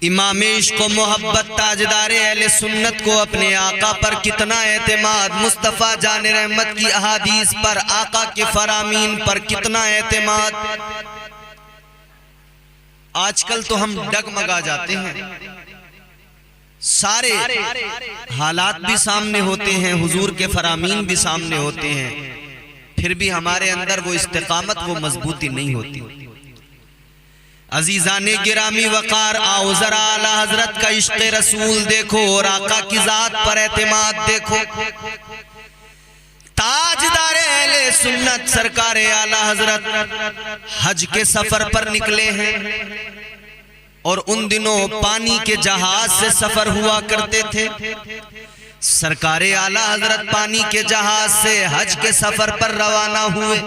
इमाम इश्क़ व मोहब्बत ताजदार अहले सुन्नत को अपने आका पर कितना एतमाद, मुस्तफ़ा जान रहमत की अहादीस पर, आका के फरामीन पर कितना एतमाद। आजकल तो हम डगमगा जाते हैं, सारे हालात भी सामने होते हैं, हुजूर के फरामीन भी सामने होते हैं, फिर भी हमारे अंदर वो इस्तिकामत, वो मजबूती नहीं होती। अजीजाने गिरामी वकार, आओ जरा आला हजरत का इश्क़ रसूल देखो और आका की जात पर एतमाद देखो। ताजदार अहले सुन्नत सरकार आला हजरत हज के सफर पर निकले हैं और उन दिनों पानी के जहाज से सफर हुआ करते थे। सरकार आला हजरत पानी के जहाज से हज के सफर पर रवाना हुए।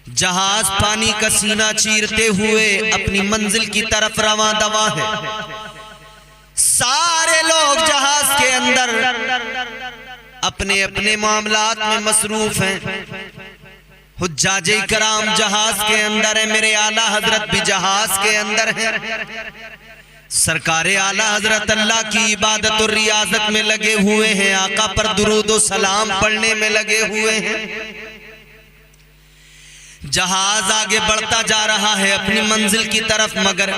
जहाज पानी का सीना चीरते हुए अपनी मंजिल की तरफ रवां दवा है। सारे लोग जहाज के अंदर अपने अपने मामलात में मसरूफ हैं। हुज्जाजे कराम जहाज के अंदर है, मेरे आला हजरत भी जहाज के अंदर है। सरकार आला हजरत अल्लाह की इबादत और रियाजत में लगे हुए हैं, आका पर दुरूद और सलाम पढ़ने में लगे हुए हैं। जहाज आगे बढ़ता जा रहा है अपनी मंजिल की तरफ, मगर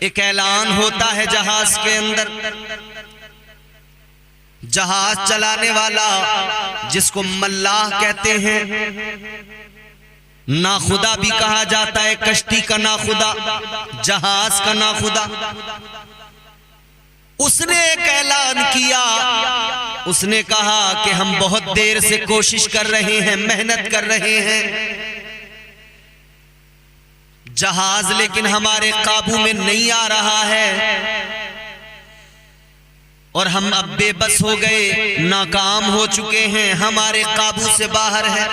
एक ऐलान होता है जहाज के अंदर। जहाज चलाने वाला, जिसको मल्लाह कहते हैं, नाखुदा भी कहा जाता है, कश्ती का नाखुदा, जहाज का नाखुदा, उसने एक ऐलान किया। उसने कहा कि हम बहुत देर से कोशिश कर रहे हैं, मेहनत कर रहे हैं, जहाज लेकिन हमारे काबू में नहीं आ रहा है और हम अब बेबस हो गए, नाकाम हो चुके हैं, हमारे काबू से बाहर है।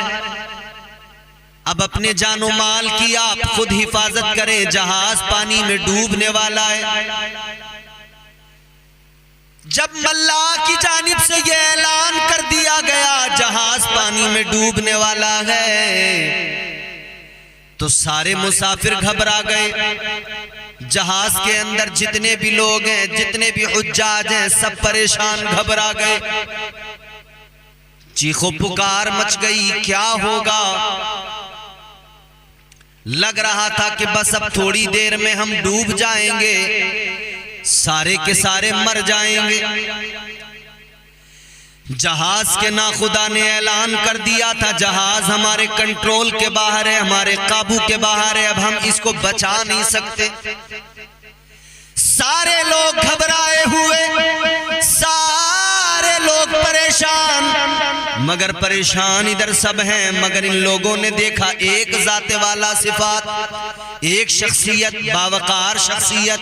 अब अपने जानो माल की आप खुद हिफाजत करें, जहाज पानी में डूबने वाला है। जब मल्लाह की जानिब से यह ऐलान कर दिया गया जहाज पानी में डूबने वाला है, तो सारे मुसाफिर घबरा गए। जहाज के अंदर जितने भी लोग हैं, जितने भी हुज्जाज हैं, सब परेशान, घबरा गए। चीखो पुकार मच गई, क्या होगा। लग रहा था कि बस अब थोड़ी देर में हम डूब जाएंगे, सारे के सारे मर जाएंगे। जहाज के नाखुदा ने ऐलान कर दिया था जहाज हमारे कंट्रोल के बाहर है, हमारे काबू के बाहर है, अब हम इसको बचा नहीं सकते। सारे लोग घबराए हुए, सारे लोग परेशान, मगर परेशान इधर सब हैं, मगर इन लोगों ने देखा एक जाते वाला सिफात, एक शख्सियत, बावकार शख्सियत,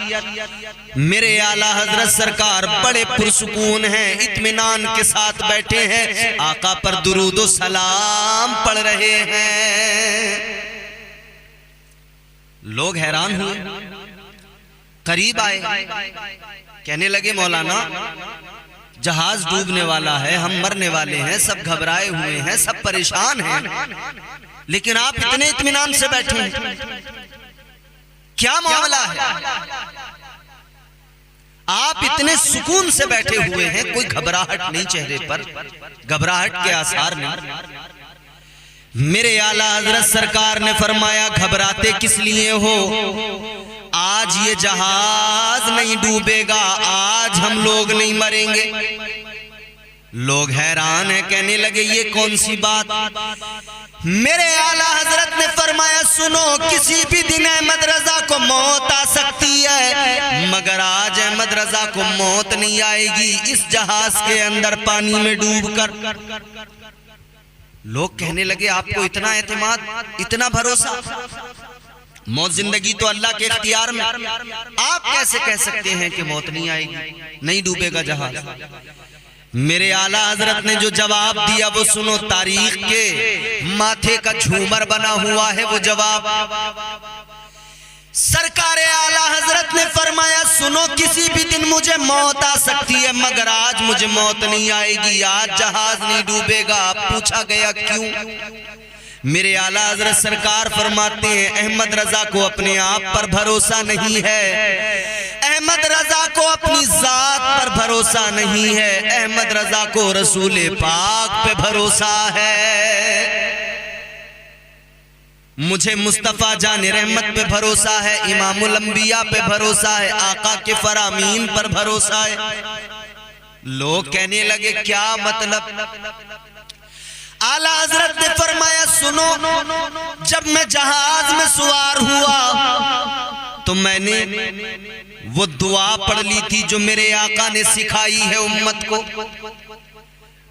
मेरे आला हजरत सरकार बड़े पुरसुकून हैं, इत्मीनान के साथ बैठे हैं, आका पर दुरूद व सलाम पढ़ रहे हैं। लोग हैरान हुए, करीब आए, कहने लगे मौलाना जहाज डूबने वाला है, हम मरने वाले हैं, सब घबराए हुए हैं, सब परेशान हैं, लेकिन आप इतने इत्मीनान से बैठे हैं, क्या मामला है। आप इतने सुकून से बैठे हुए हैं, कोई घबराहट नहीं चेहरे पर, घबराहट के आसार नहीं। मेरे आला हजरत सरकार ने फरमाया घबराते किस लिए हो, आज ये जहाज नहीं डूबेगा, आज हम लोग नहीं मरेंगे। लोग हैरान हैं, कहने लगे ये कौन सी बात। मेरे आला हजरत ने फरमाया सुनो, किसी भी दिन अहमद रजा को मौत आ सकती है, मगर आज अहमद रजा को मौत नहीं आएगी इस जहाज के अंदर पानी में डूबकर। लोग कहने लगे आपको इतना एतमाद, इतना भरोसा, मौत जिंदगी तो अल्लाह के इख्तियार में, आप कैसे कह सकते हैं कि मौत नहीं आएगी, नहीं डूबेगा जहाज। मेरे आला हजरत ने जो जवाब दिया वो सुनो, तारीख के माथे का झूमर बना हुआ है वो जवाब। सरकार आला हजरत ने फरमाया सुनो, किसी भी दिन मुझे मौत आ सकती है, मगर आज मुझे मौत नहीं आएगी, आज जहाज नहीं डूबेगा। पूछा गया क्यों। मेरे आला हजरत सरकार फरमाते हैं अहमद रजा को अपने आप पर भरोसा नहीं है, अहमद रजा को अपनी जात पर भरोसा नहीं है, अहमद रजा को रसूल पाक पे भरोसा है। मुझे मुस्तफ़ा जान रहमत पे भरोसा है, इमामुल अंबिया पे भरोसा है, आका के फरामीन पर भरोसा है। लोग कहने लगे क्या मतलब? आला हजरत ने फरमाया सुनो, जब मैं जहाज में सवार हुआ तो मैंने वो दुआ पढ़ ली थी जो मेरे आका ने सिखाई है उम्मत को।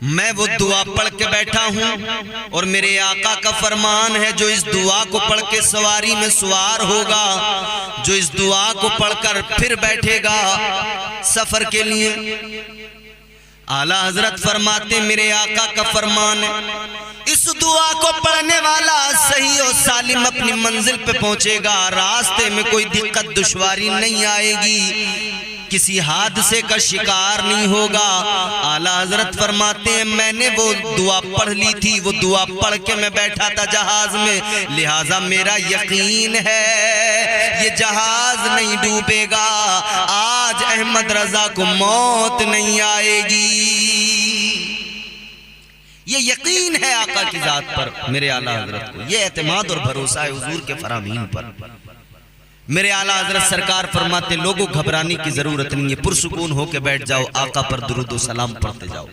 मैं वो दुआ पढ़ के बैठा हूं और मेरे आका का फरमान है जो इस दुआ को पढ़ के सवारी में सवार होगा, जो इस दुआ को पढ़कर फिर बैठेगा सफर के लिए, आला हजरत फरमाते मेरे आका का फरमान है इस दुआ को पढ़ने वाला सही और सालिम अपनी मंजिल पे पहुंचेगा, रास्ते में कोई दिक्कत दुश्वारी नहीं आएगी, किसी हादसे का शिकार नहीं होगा। आला हजरत फरमाते हैं मैंने वो दुआ पढ़ ली थी, वो दुआ पढ़ के मैं बैठा था जहाज में, लिहाजा मेरा यकीन है ये जहाज नहीं डूबेगा, आज अहमद रजा को मौत नहीं आएगी। ये यकीन है आका की जात पर मेरे आला हजरत को, ये एतमाद और भरोसा है हुजूर के फरामीन पर। मेरे आला हजरत सरकार फरमाते लोगों घबराने की जरूरत नहीं है, पुरसुकून होके बैठ जाओ, आका पर दुरूद सलाम पढ़ते जाओ।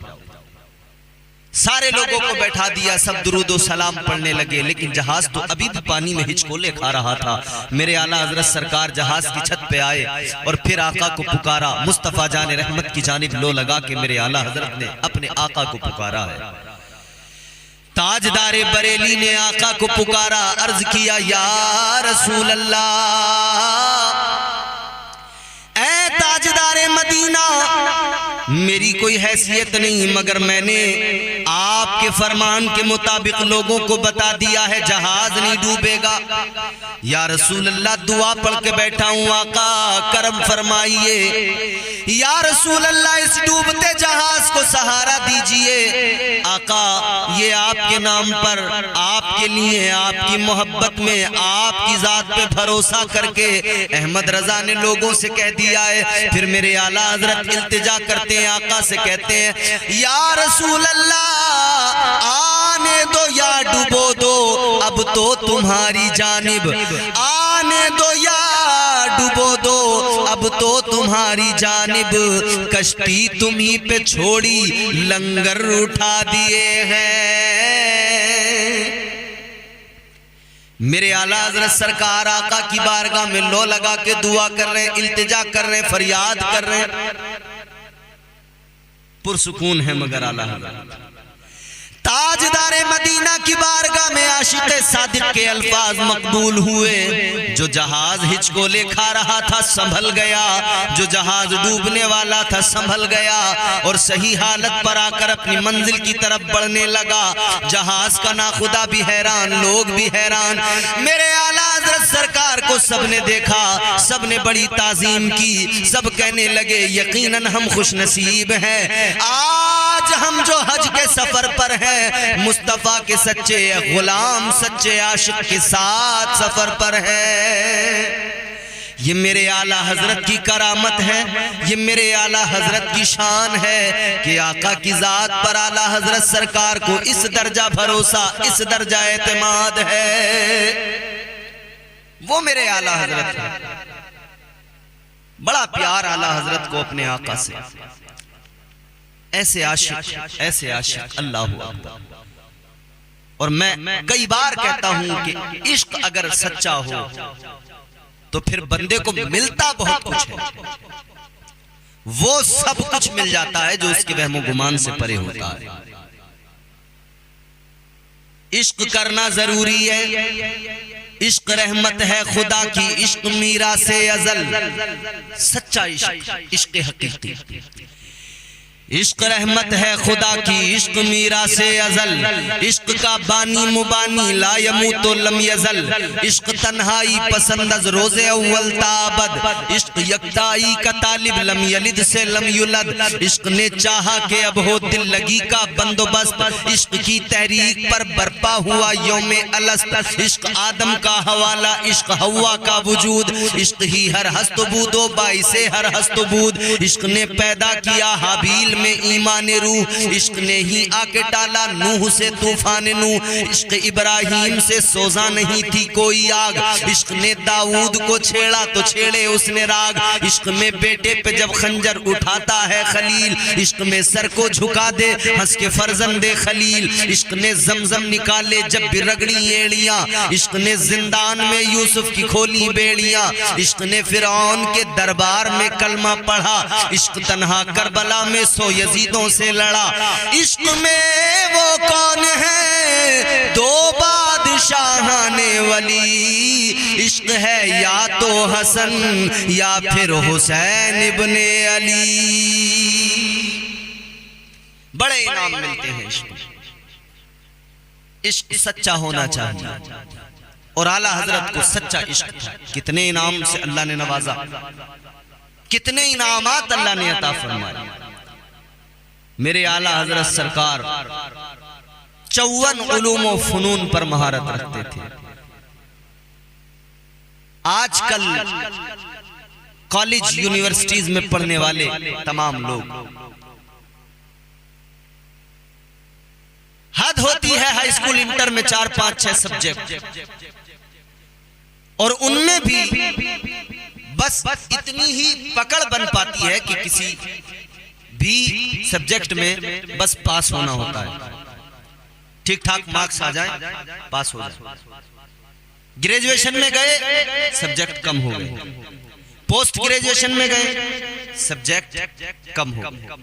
सारे लोगों को बैठा दिया, सब दुरूद सलाम पढ़ने लगे, लेकिन जहाज तो अभी भी पानी में हिचकोले खा रहा था। मेरे आला हजरत सरकार जहाज की छत पे आए और फिर आका को पुकारा, मुस्तफ़ा जान रहमत की जानिब लो लगा के मेरे आला हजरत ने अपने आका को पुकारा है। ताजदारे बरेली ने आका को पुकारा, अर्ज किया या रसूल अल्लाह, ऐ ताजदारे मदीना, मेरी कोई हैसियत नहीं मगर मैंने आपके फरमान के मुताबिक लोगों को बता दिया है जहाज नहीं डूबेगा। या रसूल अल्लाह दुआ पढ़ के बैठा हूँ, आका करम फरमाइए। या रसूल अल्लाह इस डूबते जहाज को सहारा दीजिए। आका ये आपके नाम पर, आपके लिए, आपकी मोहब्बत में, आपकी जात पे भरोसा करके अहमद रजा ने लोगों से कह दिया है। फिर मेरे आला हजरत इल्तिजा करते हैं, आका से कहते हैं या रसूल अल्लाह आने दो या डुबो दो, अब तो तुम्हारी जानिब, आने दो या डुबो दो, अब तो तुम्हारी जानिब, कश्ती तुम्ही पे छोड़ी लंगर उठा दिए हैं। मेरे आला हजरत सरकार आका की बारगाह में लो लगा के दुआ कर रहे हैं, इल्तिजा कर रहे हैं, फरियाद कर रहे हैं, पुरसुकून है मगर आला हजरत। ताजदारे मदीना की बारगाह में आशिक़ सादिक के अल्फाज मकबूल हुए। जो जहाज हिचकोले खा रहा था संभल गया, जो जहाज डूबने वाला था संभल गया और सही हालत पर आकर अपनी मंजिल की तरफ बढ़ने लगा। जहाज का नाखुदा भी हैरान, लोग भी हैरान। मेरे आला हज़रत सरकार को सबने देखा, सबने बड़ी ताजीम की, सब कहने लगे यकीनन हम खुशनसीब हैं, आज हम जो हज के सफर पर हैं मुस्तफा के सच्चे गुलाम, सच्चे आशिक के साथ सफर पर है। ये मेरे आला हजरत की करामत है, ये मेरे आला हजरत की शान है कि आका की जात पर आला हजरत सरकार को इस दर्जा भरोसा, इस दर्जा एतमाद है। वो मेरे आला हजरत है, बड़ा प्यार आला हजरत को अपने आका से। ऐसे आशिक अल्लाह अकबर। और मैं कई बार कहता हूं कि इश्क अगर सच्चा हो तो फिर बंदे को मिलता बहुत कुछ है, वो सब कुछ मिल जाता है जो उसके वहमो गुमान से परे होता है। इश्क करना जरूरी है, इश्क रहमत है खुदा की, इश्क मीरा से अजल, सच्चा इश्क, इश्क हकीकी। इश्क रहमत है खुदा की, इश्क मीरा से अजल, इश्क का बानी मुबानी ला यमूतो लम यजल, इश्क तन्हाई पसंद अज रोजे अव्वल ताबद, इश्क यकताई का तालिब लम यलिद से लम युलद, इश्क ने चाहा के अब हो दिल लगी का बंदोबस्त, इश्क की तहरीक पर बरपा हुआ यौमे अलस्त, इश्क आदम का हवाला, इश्क हवा का वजूद, इश्क ही हर हस्तबूदो बाइसे हर हस्तबूद, इश्क ने पैदा किया हाबील में ईमान रूह, इश्क ने ही आके टाला नूह से तूफान नूह, इश्क इब्राहिम से सोजा नहीं थी कोई आग, इश्क ने दाऊद को छेड़ा तो छेड़े उसने राग, इश्क में बेटे पे जब खंजर उठाता है खलील, इश्क में सर को झुका दे हंस के फर्जंदे खलील, इश्क ने जमजम निकाले जब भी रगड़ी एड़ियां, इश्क ने जिंदान में यूसुफ की खोली बेड़ियां, इश्क ने फिरौन के दरबार में कलमा पढ़ा, इश्क तन्हा करबला में सो यजीदों से लड़ा, इश्क में वो कौन है दो बादशाहाने वली, इश्क है या तो हसन या फिर हुसैन इब्ने अली। बड़े इनाम मिलते हैं इश्क, इश्क सच्चा होना चाहिए और आला हजरत को सच्चा इश्क था। कितने इनाम से अल्लाह ने नवाजा, कितने इनामात अल्लाह ने अता फरमाए। मेरे आला हजरत सरकार 54 उलूम व फनून पर महारत रखते थे। आजकल कॉलेज यूनिवर्सिटीज में पढ़ने वाले तमाम लोग, हद होती है हाई स्कूल इंटर में 4, 5, 6 सब्जेक्ट, और उनमें भी बस इतनी ही पकड़ बन पाती है कि किसी भी सब्जेक्ट में बस पास होना होता है, ठीक ठाक मार्क्स आ जाए पास हो जाए। ग्रेजुएशन में गए सब्जेक्ट कम हो गए, पोस्ट ग्रेजुएशन में गए सब्जेक्ट कम हो गए,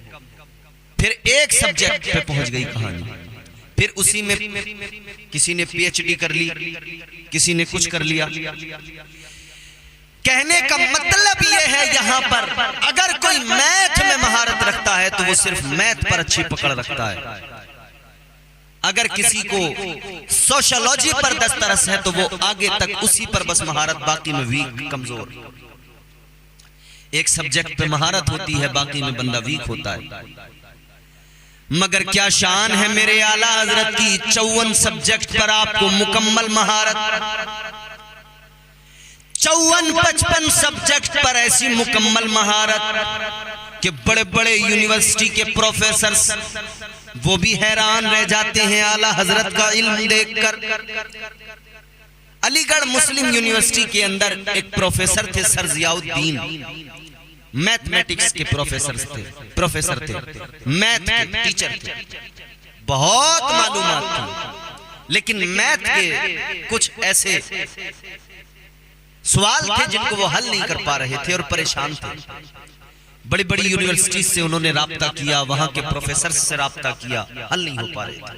फिर एक सब्जेक्ट पे पहुंच गई कहानी, फिर उसी में किसी ने पीएचडी कर ली, किसी ने कुछ कर लिया। कहने का मतलब यह है यहां पर अगर कोई मैथ में महारत रखता है तो वो सिर्फ मैथ पर अच्छी पकड़ रखता है, अगर किसी को सोशियोलॉजी पर दस्तरस है तो वो आगे तक उसी पर बस महारत, बाकी में वीक कमजोर। एक सब्जेक्ट पे महारत होती है, बाकी में बंदा वीक होता है। मगर क्या शान है मेरे आला हजरत की, 54 सब्जेक्ट पर आपको मुकम्मल महारत, 54-55 सब्जेक्ट पर ऐसी मुकम्मल महारत कि बड़े बड़े यूनिवर्सिटी के प्रोफेसर वो भी हैरान रह जाते हैं आला हजरत का इल्म देखकर। अलीगढ़ मुस्लिम यूनिवर्सिटी के अंदर एक प्रोफेसर थे सर जियाउद्दीन, मैथमेटिक्स के प्रोफेसर थे, मैथ के टीचर थे, बहुत मालूमात थी, लेकिन मैथ के कुछ ऐसे सवाल थे जिनको वो हल नहीं कर पा रहे थे और परेशान थे। बड़ी बड़ी यूनिवर्सिटी से उन्होंने राब्ता किया, वहां के प्रोफेसर से राब्ता किया, हल नहीं हो पा रहे थे।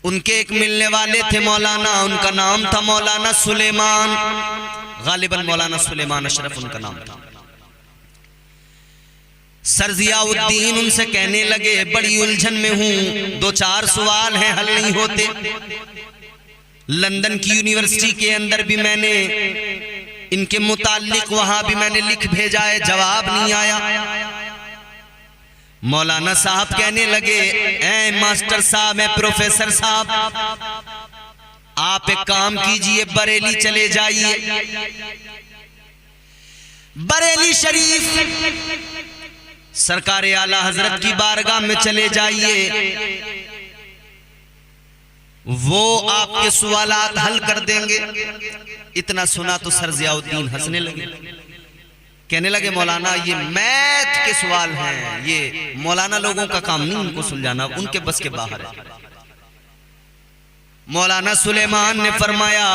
उनके एक मिलने वाले थे मौलाना, उनका नाम था मौलाना सुलेमान, गालिबन मौलाना सुलेमान अशरफ उनका नाम था। सर जियाउद्दीन उनसे कहने लगे बड़ी उलझन में हूं, 2-4 सवाल हैं हल नहीं होते। लंदन की यूनिवर्सिटी के अंदर भी मैंने इनके मुताल्लिक वहां भी मैंने लिख भेजा है, जवाब नहीं आया। मौलाना साहब कहने लगे ऐ मास्टर साहब, ऐ प्रोफेसर साहब, आप एक काम कीजिए, बरेली चले जाइए, बरेली शरीफ सरकार आला हजरत की बारगाह में चले जाइए, वो आपके सवालात हल कर देंगे। इतना सुना तो सर जियाउद्दीन हंसने लगे, कहने लगे मौलाना ये मैथ के सवाल हैं, ये मौलाना लोगों का काम नहीं उनको सुलझाना, उनके बस के बाहर है। मौलाना सुलेमान ने फरमाया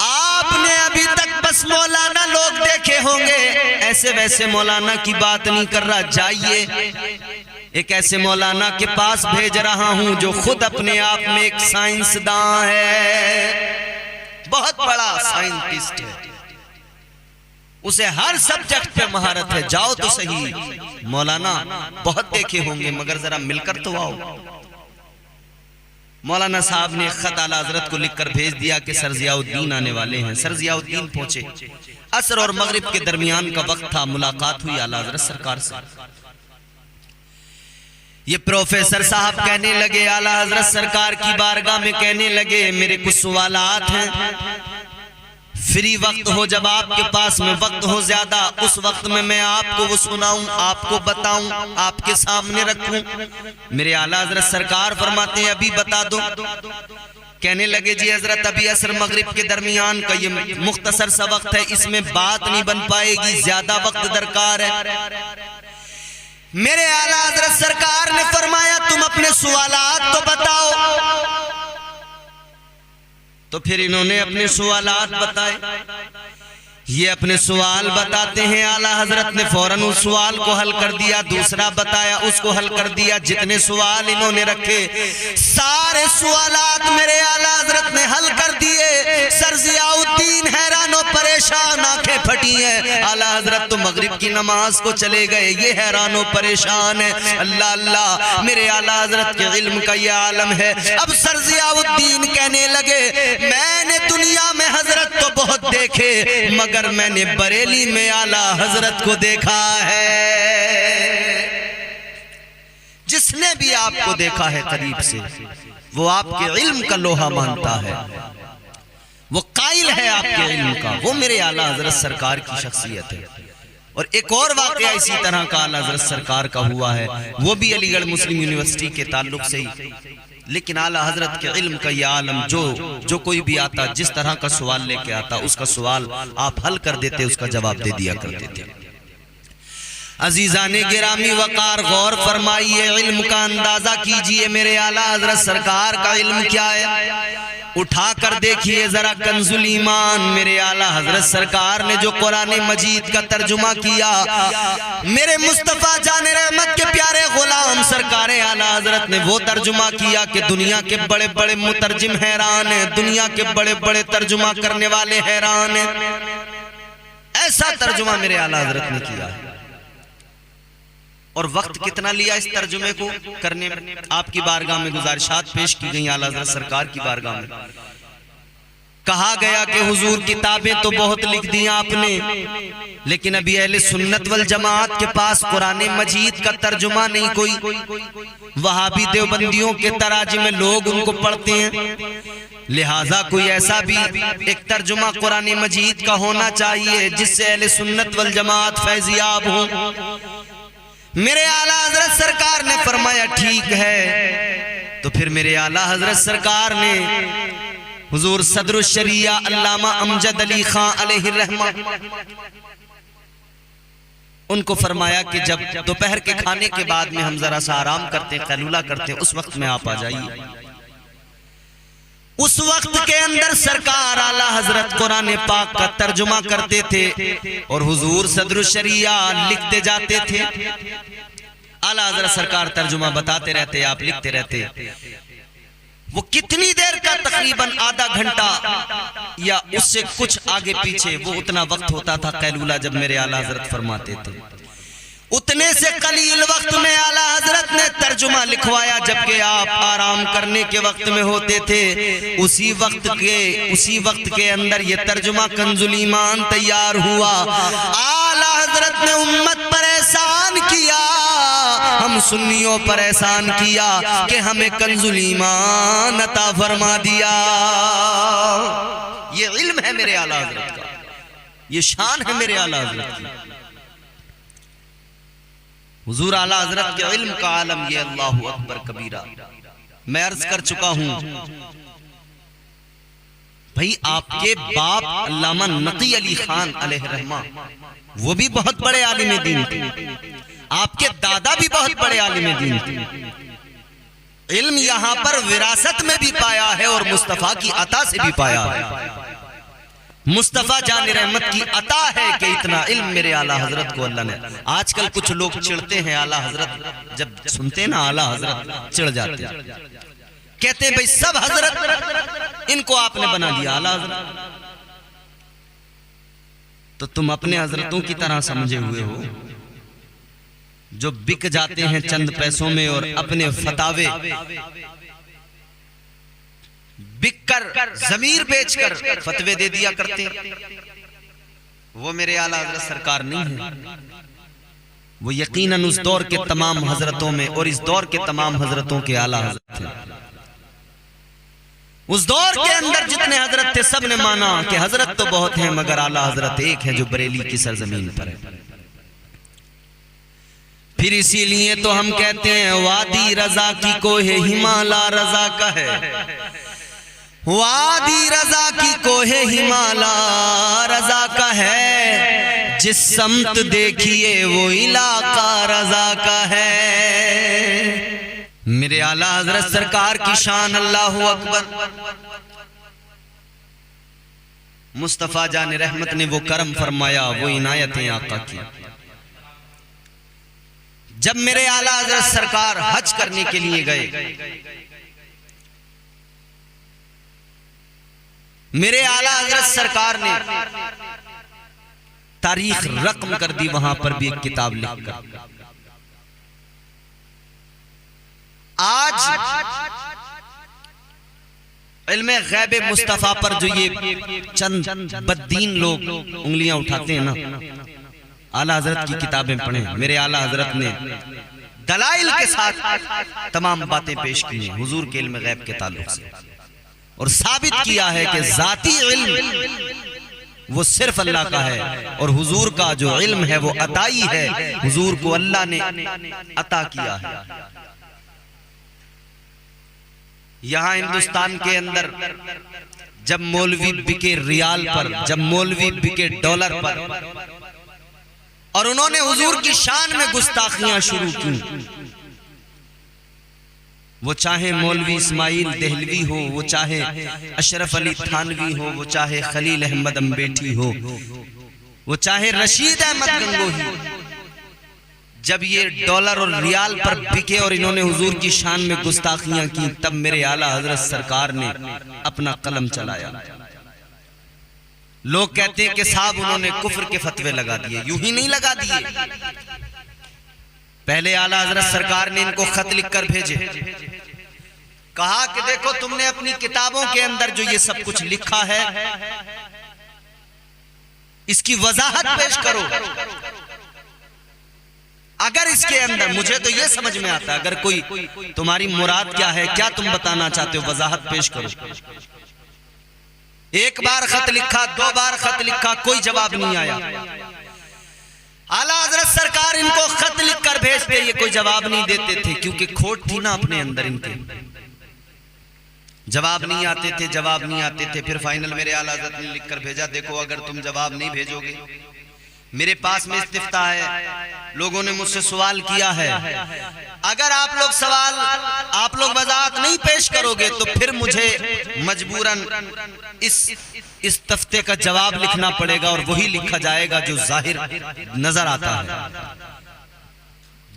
आपने अभी तक बस मौलाना लोग देखे होंगे, ऐसे वैसे मौलाना की बात नहीं कर रहा, जाइए एक ऐसे मौलाना के पास भेज रहा हूं जो खुद अपने आप में एक साइंसदान है, बहुत बड़ा साइंटिस्ट है। उसे हर सब्जेक्ट पे महारत है। जाओ तो सही, मौलाना बहुत देखे होंगे मगर जरा मिलकर तो आओ। मौलाना साहब ने खत आला हजरत को लिखकर भेज दिया कि सर जियाउद्दीन आने वाले हैं। सर जियाउद्दीन पहुंचे। असर और मगरिब के दरमियान का वक्त था। मुलाकात हुई आला हजरत सरकार से। ये प्रोफेसर साहब कहने लगे आला हजरत सरकार की बारगाह में, कहने लगे मेरे कुछ सवालात हैं। फ्री वक्त हो, जब आपके पास में वक्त हो ज्यादा, उस वक्त में मैं आपको वो सुनाऊं, आपको बताऊं, आपके सामने रखूं। मेरे आला हजरत सरकार फरमाते हैं अभी बता दो। कहने लगे जी हजरत अभी असर मगरिब के दरमियान का ये मुख्तसर सा वक्त है, इसमें बात नहीं बन पाएगी, ज्यादा वक्त दरकार है। मेरे आला हजरत सरकार ने फरमाया तुम अपने सवालात तो बताओ। तो फिर इन्होंने अपने सवालात बताए। ये अपने सवाल बताते हैं। आला हजरत ने फौरन उस सवाल को हल कर दिया, दूसरा बताया, उसको हल कर दिया। जितने सवाल इन्होंने रखे सारे सवालात मेरे आला हजरत ने हल कर दिए। सर जियाउद्दीन हैरान और परेशान, आंखें फटी हैं। आला हजरत तो मगरिब की नमाज को चले गए, ये हैरान और परेशान है। अल्लाह अल्लाह, मेरे आला हजरत के इल्म का ये आलम है। अब सर जियाउद्दीन कहने लगे मैंने दुनिया में हजरत तो बहुत देखे मगर मैंने बरेली में आला हजरत को देखा है। जिसने भी आपको देखा है करीब से, वो आपके इल्म का लोहा मानता है, वो कायल है आपके इल्म का। वो मेरे आला हजरत सरकार की शख्सियत है। और एक और वाकया इसी तरह का आला हजरत सरकार का हुआ है, वो भी अलीगढ़ मुस्लिम यूनिवर्सिटी के ताल्लुक से ही। लेकिन आला हजरत के इल्म का यह आलम, जो कोई भी आता जिस तरह का सवाल लेके आता, उसका सवाल आप हल कर देते, उसका जवाब दे दिया करते थे। अजीजाने गिरामी वकार, गौर फरमाइए, इल्म का अंदाजा कीजिए मेरे आला हजरत सरकार का इल्म क्या है। उठा कर देखिए जरा कंजुल ईमान, मेरे आला हजरत सरकार ने जो कुरान मजीद का तर्जुमा किया, मेरे मुस्तफा जाने रहमत के प्यारे गुलाम सरकार आला हजरत ने वो तर्जुमा किया कि दुनिया के बड़े बड़े मुतरजिम हैरान हैं, दुनिया के बड़े बड़े तर्जुमा करने वाले हैरान हैं। ऐसा तर्जुमा मेरे आला हजरत ने किया। और वक्त कितना लिया इस तर्जुमे को करने में। आपकी बारगाह में गुजारिशात पेश की गई आला हज़रत सरकार की बारगाह में। कहा गया कि हुजूर किताबें तो बहुत लिख दी आपने, लेकिन अभी अहले सुन्नत वल जमात के पास कुरान मजीद का तर्जुमा नहीं कोई। वहाबी देवबंदियों के तराजी में लोग उनको पढ़ते हैं, लिहाजा कोई ऐसा भी एक तर्जुमा कुरान मजीद का होना चाहिए जिससे अहले सुन्नत वल जमात फैजियाब हो। मेरे आला हजरत सरकार ने फरमाया ठीक है। तो फिर मेरे आला हजरत सरकार ने हुजूर सदरुल शरिया अल्लामा अमजद अली खां अलैहि रहमा उनको फरमाया कि जब दोपहर के खाने के बाद में हम जरा सा आराम करते, कैलूला करते, उस वक्त में आप आ जाइए। उस वक्त के अंदर सरकार आला हजरत कुरान पाक का तर्जुमा करते थे और हुजूर सदरुल शरिया लिखते जाते थे। आला हजरत सरकार तर्जुमा बताते रहते, आप लिखते रहते। वो कितनी देर का, तकरीबन आधा घंटा या उससे कुछ आगे पीछे, वो उतना वक्त होता था कैलूला जब मेरे आला हजरत फरमाते थे। उतने से कलील वक्त में आला हजरत ने तर्जुमा लिखवाया, जबकि आप आराम करने के वक्त में होते थे। उसी वक्त के अंदर ये तर्जुमा कंजुल ईमान तैयार हुआ। आला हजरत ने उम्मत पर एहसान किया, हम सुन्नियों पर एहसान किया कि हमें कंजुल ईमान अता फरमा दिया। ये इल्म है मेरे आला हजरत का, ये शान है मेरे आला हजरत की। हुजूर आला हजरत के इल्म का आलम ये अल्लाहु अकबर कबीरा। मैं अर्ज कर चुका हूं भाई, आपके बाप अल्लामा नकी अली खान अलैहि रहमा वो भी बहुत बड़े आलिम दीन थे, आपके दादा भी बहुत बड़े आलिम दीन थे। इल्म यहां पर विरासत में भी पाया है और मुस्तफा की अता से भी पाया है। मुस्तफा जान रहमत की अता है कि इतना इल्म मेरे आला हजरत को अल्लाह ने। आजकल कुछ लोग चिढ़ते हैं, आला हजरत जब सुनते हैं ना आला हजरत चिढ़ जाते हैं, कहते हैं भाई सब हजरत इनको आपने बना दिया आला हजरत। तो तुम अपने हजरतों की तरह समझे हुए हो जो बिक जाते हैं चंद पैसों में और अपने फतावे बिककर ज़मीर बेचकर फतवे दे दिया करते हैं। वो मेरे आला हजरत सरकार नहीं है। वो यकीनन उस दौर के तमाम हजरतों में और इस दौर के तमाम हजरतों के आला हजरत हैं। उस दौर के अंदर जितने हजरत थे सब ने माना कि हजरत तो बहुत हैं मगर आला हजरत एक है जो बरेली की सरजमीन पर है। फिर इसीलिए तो हम कहते हैं वादी रजा की कोहे हिमाला रजा का है, वादी रजा की कोहे हिमाला रजा का है, जिस समत देखिए वो इलाका रजा का है। मेरे आला हजरत सरकार की शान अल्लाहु अकबर। मुस्तफा जान रहमत ने वो करम फरमाया, वो इनायतें आका की। जब मेरे आला हजरत सरकार हज करने के लिए गए, मेरे आला हजरत सरकार ने तारीख रकम कर दी, वहां पर भी एक किताब लिखकर। आज इल्मे गैब मुस्तफा पर जो ये चंद बद्दीन लोग उंगलियां उठाते हैं ना, आला हजरत की किताबें पढ़ें। मेरे आला हजरत ने दलाइल के साथ तमाम बातें पेश की हैं हुजूर के इल्म गैब के ताल्लुक से, और साबित किया है कि जाती इल्म वो सिर्फ अल्लाह का है और हुजूर का जो इल्म है वो अताई है, हुजूर को अल्लाह ने अता किया है। यहां हिंदुस्तान के अंदर जब मौलवी बिके रियाल पर, जब मौलवी बिके डॉलर पर, और उन्होंने हुजूर की शान में गुस्ताखियां शुरू की, वो चाहे मौलवी इस्माइल देहलवी हो, वो चाहे अशरफ अली थानवी हो, वो चाहे खलील अहमद अम्बेठी हो, वो चाहे रशीद अहमद गंगोही, जब ये डॉलर और रियाल पर बिके और इन्होंने हुजूर की शान में गुस्ताखियां की, तब मेरे आला हजरत सरकार ने अपना कलम चलाया। लोग कहते हैं कि साहब उन्होंने कुफ्र के फतवे लगा दिए। यूं ही नहीं लगा दिए, पहले आला हजरत सरकार ने इनको खत लिखकर भेजे, कहा कि देखो तुमने अपनी किताबों के अंदर जो ये सब कुछ लिखा है इसकी वजाहत पेश करो। अगर इसके अंदर, मुझे तो ये समझ में आता है, अगर कोई तुम्हारी मुराद क्या है, क्या तुम बताना चाहते हो, वजाहत पेश करो। एक बार खत लिखा, 2 बार खत लिखा, कोई जवाब नहीं आया। आला हजरत सरकार इनको खत लिखकर भेजते, ये कोई जवाब नहीं देते थे, क्योंकि खोट थी ना अपने अंदर इनके, जवाब नहीं आते थे, जवाब नहीं आते थे। फिर फाइनल मेरे आला हजरत ने लिखकर भेजा, देखो अगर तुम जवाब नहीं भेजोगे, मेरे पास में इस्तिफ्ता है, लोगों ने मुझसे सवाल किया है, अगर आप लोग वजाहत नहीं पेश करोगे तो फिर मुझे मजबूरन इस तफ्ते का जवाब लिखना पड़ेगा, और वही लिखा जाएगा जो जाहिर नजर आता है।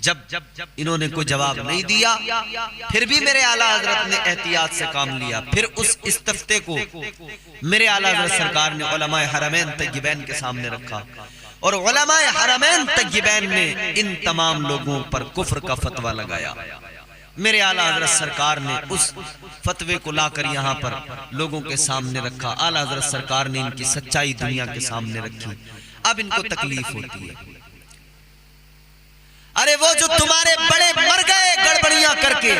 जब इन्होंने कोई जवाब नहीं दिया, फिर भी मेरे आला हजरत ने एहतियात से काम लिया। फिर उस इस्तफ्ते को मेरे आला हजरत सरकार ने उलमाए हरमैन तय्यबैन के सामने रखा, और उलमाए हरमैन तय्यबैन ने इन तमाम लोगों पर कुफ्र का फतवा लगाया। मेरे आला हजरत सरकार ने उस फतवे को लाकर यहाँ पर लोगों के सामने रखा। आला हजरत सरकार ने इनकी सच्चाई दुनिया के सामने रखी। अब इनको तकलीफ होती है, अरे वो जो तुम्हारे बड़े मर गए गड़बड़ियां करके,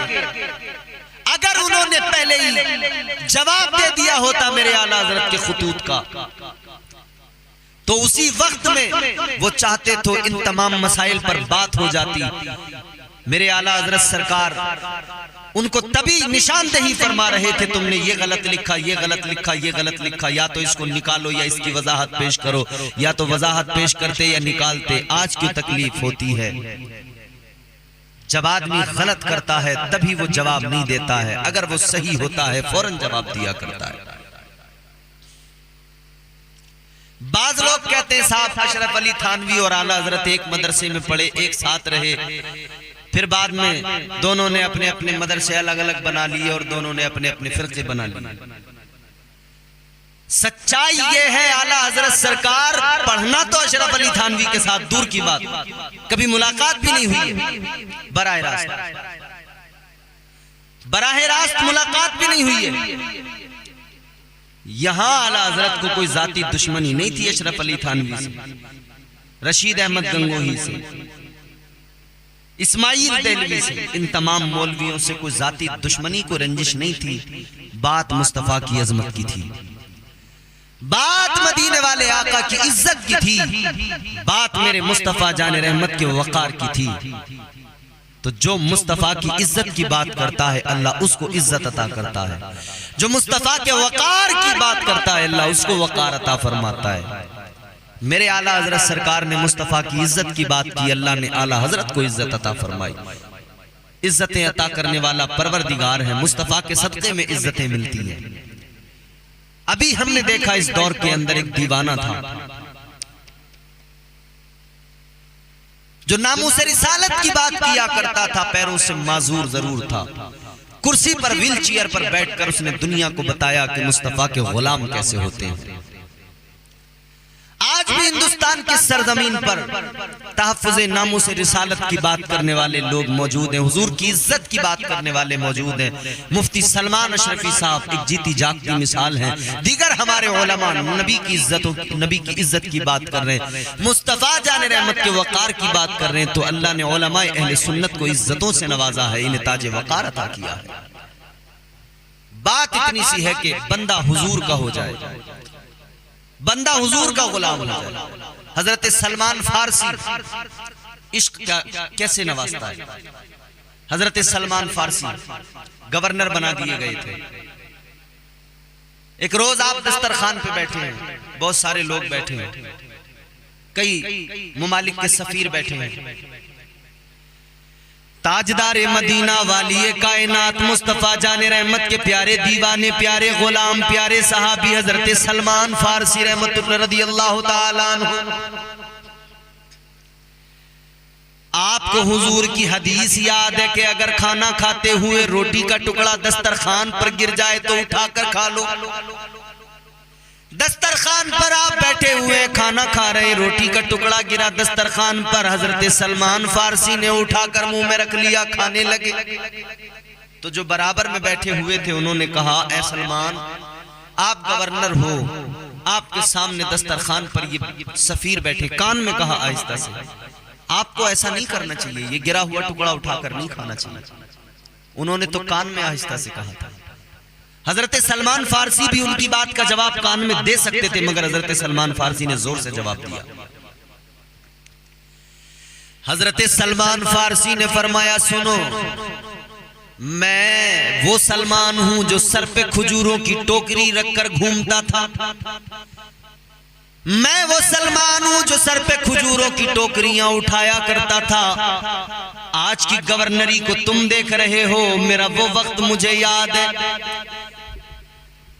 अगर उन्होंने पहले ही जवाब दे दिया होता मेरे आला हजरत के खुतूत का, तो उसी वक्त में वो चाहते तो इन तमाम मसाइल पर बात हो जाती। मेरे आला हजरत सरकार उनको तभी निशानदेही फरमा रहे थे, तुमने ये गलत लिखा, ये गलत लिखा, ये गलत लिखा, या तो इसको निकालो या इसकी वजाहत पेश करो, या तो वजाहत पेश करते या निकालते। आज की तकलीफ होती है, जब आदमी गलत करता है तभी वो जवाब नहीं देता है, अगर वो सही होता है फौरन जवाब दिया करता है। बाज लोग कहते हैं साहब अशरफ अली थानवी और आला हजरत एक मदरसे में पढ़े, एक साथ रहे, फिर बाद में दोनों ने अपने अपने मदरसे अलग अलग बना लिए और दोनों ने अपने अपने फिरके बना लिए। सच्चाई ये है, आला हजरत सरकार पढ़ना तो अशरफ अली थानवी के साथ दूर की बात, कभी मुलाकात भी नहीं हुई है, बराह रास्त मुलाकात भी नहीं हुई है। यहां आला हजरत को कोई जाती दुश्मनी नहीं थी अशरफ अली थानवी से, रशीद अहमद गंगोही से, इस्माइल देलवी से, इन तमाम मौलवियों से कोई जाती दुश्मनी को रंजिश नहीं थी। बात मुस्तफा की अजमत की थी, बात मदीने वाले आका की इज्जत की थी, बात मेरे मुस्तफा जाने रहमत के वकार की थी। तो जो मुस्तफा की इज्जत की बात करता है अल्लाह उसको इज्जत अता करता है, जो मुस्तफा के वकार की बात करता है अल्लाह उसको वकार अता फरमाता है। मेरे आला हजरत सरकार ने मुस्तफा की इज्जत की बात की, अल्लाह ने आला हजरत को इज्जत अता फरमाई। इज्जतें अता करने वाला परवरदिगार है, मुस्तफा के सदक़े में इज्जतें मिलती हैं। अभी हमने देखा इस दौर के अंदर एक दीवाना था जो नामूस रिसालत की बात किया करता था, पैरों से माजूर जरूर था, कुर्सी पर व्हील चेयर पर बैठकर उसने दुनिया को बताया कि मुस्तफा के गुलाम कैसे होते हैं। आज भी हिंदुस्तान की सरजमीन पर तहफ़्फ़ुज़े नामूस रिसालत की बात करने वाले लोग मौजूद हैं, हुजूर की इज्जत की बात करने वाले मौजूद हैं। मुफ्ती सलमान अशरफी साहब एक जीती जागती मिसाल हैं, दीगर हमारे उलमा नबी की इज्जत की बात कर रहे हैं, मुस्तफ़ा जाने रहमत के वकार की बात कर रहे हैं। तो अल्लाह ने उलमा अहले सुन्नत को इज्जतों से नवाजा है, इन्हें ताज वकार अता किया है। बात इतनी सी है कि बंदा हुजूर का हो जाए, बंदा हुजूर का गुलाम हो जाए। हजरत सलमान फारसी इश्क कैसे नवाजता है। हजरत सलमान फारसी गवर्नर बना दिए गए थे। एक रोज आप दस्तरखान पे बैठे हैं, बहुत सारे लोग बैठे हैं, कई मुमालिक के सफीर बैठे हैं। ताजदार मदीना वाली कायनात मुस्तफा जाने रहमत के प्यारे दीवाने, प्यारे गुलाम, प्यारे सहाबी हजरत सलमान फारसी रहमतुल्लाह रदियल्लाहु ताला अन्हु, आपको हुजूर की हदीस याद है कि अगर खाना खाते हुए रोटी का टुकड़ा दस्तरखान पर गिर जाए तो उठाकर खा लो। दस्तरखान पर आप बैठे हुए खाना खा रहे, रोटी का टुकड़ा गिरा दस्तरखान पर, हजरत सलमान फारसी ने उठाकर मुंह में रख लिया, खाने लगे। तो जो बराबर में बैठे हुए थे उन्होंने कहा, ए सलमान आप गवर्नर हो, आपके सामने दस्तरखान पर ये सफीर बैठे, कान में कहा आहिस्ता से, आपको ऐसा नहीं करना चाहिए, ये गिरा हुआ टुकड़ा उठाकर नहीं खाना चाहिए। उन्होंने तो कान में आहिस्ता से कहा था। हजरत सलमान फारसी भी उनकी बात का जवाब कान में दे सकते थे, मगर हजरत सलमान फारसी ने जोर से जवाब दिया। हजरत सलमान फारसी ने फरमाया, सुनो, मैं वो सलमान हूं जो सर पे खजूरों की टोकरी रखकर घूमता था। मैं वो सलमान हूं जो सर पे खजूरों की टोकरियां उठाया करता था। आज की गवर्नरी को तुम देख रहे हो, मेरा वो वक्त मुझे याद है।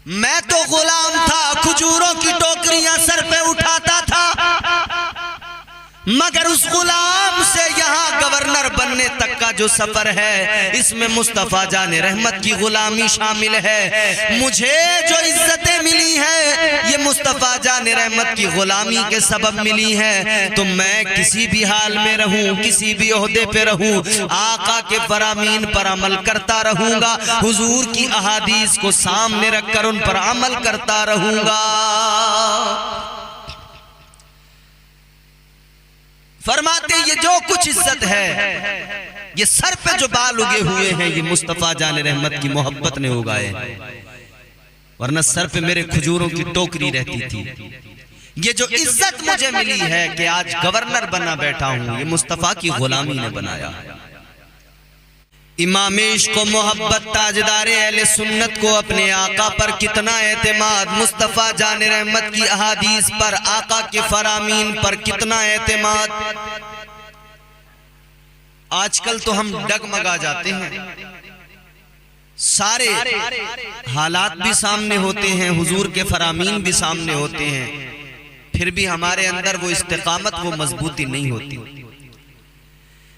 मैं तो गुलाम था, खजूरों की टोकरियां सर पे उठाता था, मगर उस गुलाम से यहाँ गवर्नर बनने तक का जो सफर है, इसमें मुस्तफा जाने रहमत की गुलामी शामिल है। मुझे जो इज्जतें मिली हैं, ये मुस्तफा जाने रहमत की गुलामी के सबब मिली हैं। तो मैं किसी भी हाल में रहूं, किसी भी ओहदे पे रहूं, आका के फरामीन पर अमल करता रहूंगा, हुजूर की अहादीस को सामने रखकर उन पर अमल करता रहूंगा। फरमाते ये जो कुछ इज्जत है, ये सर पे जो बाल उगे हुए हैं, ये मुस्तफा जाने रहमत की मोहब्बत ने उगाए, वरना सर पे मेरे खजूरों की टोकरी रहती थी। ये जो इज्जत मुझे मिली है कि आज गवर्नर बना बैठा हूं, ये मुस्तफा की गुलामी ने बनाया। इमाम इश्क को मोहब्बत, ताजदारे अहले सुन्नत को अपने आका पर कितना एतमाद, मुस्तफ़ा जाने रहमत की अहादीस पर, आका के फरामीन पर कितना एतमाद। आजकल तो हम डगमगा जाते हैं, सारे हालात भी सामने होते हैं, हुजूर के फरामीन भी सामने होते हैं, फिर भी हमारे अंदर वो इस्तिकामत, वो मजबूती नहीं होती।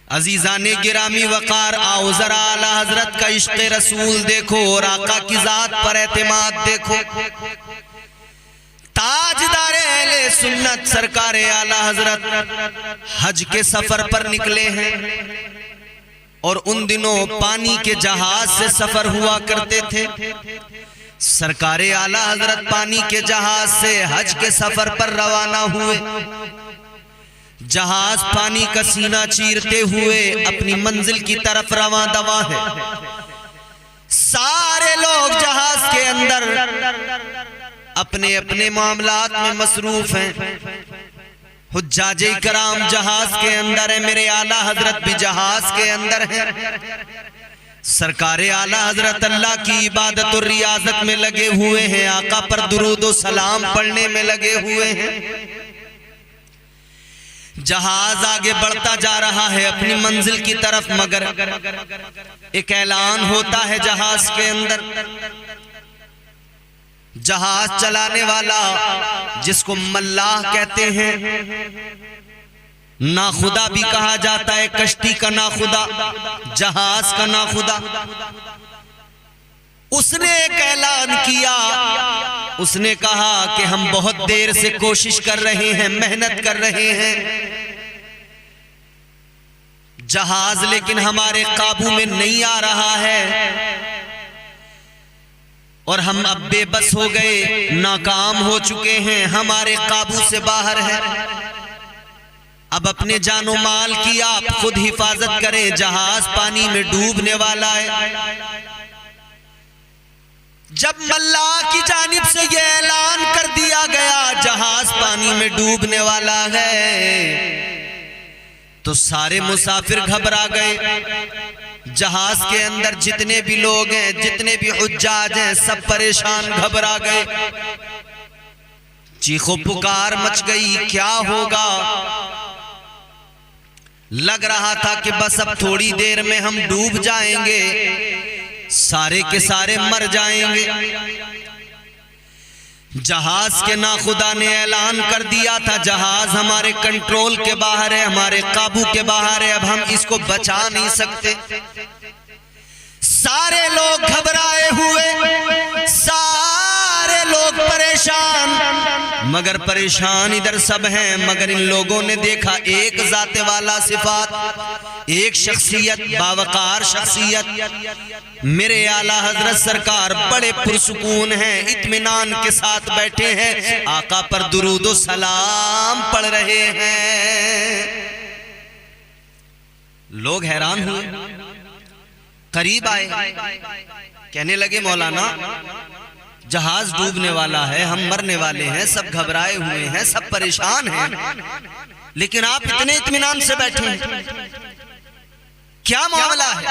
अजीजाने गिरामी वकार, आओ जरा आला हजरत का इश्क़ रसूल देखो और आका की जात पर एतमाद देखो। ताजदार अहले सुन्नत सरकार आला हजरत हज के सफर पर निकले हैं और उन दिनों पानी के जहाज से सफर हुआ करते थे। सरकार आला हजरत पानी के जहाज से हज के सफर पर रवाना हुए। जहाज पानी का सीना चीरते हुए अपनी मंजिल की तरफ रवां दवा है। सारे लोग जहाज के अंदर अपने अपने मामलात में मसरूफ हैं। हुज्जाजे कराम जहाज के अंदर है, मेरे आला हजरत भी जहाज के अंदर है। सरकार आला हजरत अल्लाह की इबादत और रियाजत में लगे हुए हैं, आका पर दुरूद और सलाम पढ़ने में लगे हुए हैं। जहाज आगे बढ़ता जा रहा है अपनी मंजिल की तरफ, मगर एक ऐलान होता है जहाज के अंदर। जहाज चलाने वाला, जिसको मल्लाह कहते हैं, नाखुदा भी कहा जाता है, कश्ती का नाखुदा, जहाज का नाखुदा, उसने एक ऐलान किया। उसने कहा कि हम बहुत देर से कोशिश कर रहे हैं, मेहनत कर रहे हैं, जहाज लेकिन हमारे काबू में नहीं आ रहा है और हम अब बेबस हो गए, नाकाम हो चुके हैं, हमारे काबू से बाहर है। अब अपने जानो माल की आप खुद हिफाजत करें, जहाज पानी में डूबने वाला है। जब मल्लाह की जानिब से यह ऐलान कर दिया गया जहाज पानी में डूबने वाला है, तो सारे मुसाफिर घबरा गए। जहाज के अंदर जितने भी लोग हैं, जितने भी हुज्जाज हैं, सब परेशान, घबरा गए। चीखो पुकार मच गई, क्या होगा। लग रहा था कि बस अब थोड़ी देर में हम डूब जाएंगे, सारे के सारे मर जाएंगे। जहाज के नाखुदा ने ऐलान कर दिया था जहाज हमारे कंट्रोल के बाहर है, हमारे काबू के बाहर है, अब हम इसको बचा नहीं सकते। सारे लोग घबराए हुए, सारे लोग परेशान, मगर परेशान इधर सब हैं, मगर इन लोगों ने देखा एक जाते वाला सिफात, एक शख्सियत, बावकार शख्सियत, मेरे आला हजरत सरकार बड़े पुरसुकून हैं, इत्मीनान के साथ बैठे हैं, आका पर दुरूद व सलाम पढ़ रहे हैं। लोग हैरान हुए, करीब आए, कहने लगे मौलाना जहाज डूबने वाला है, हम मरने वाले हैं, सब घबराए हुए हैं, सब परेशान हैं, लेकिन आप इतने इत्मीनान से बैठे हैं, क्या मामला है।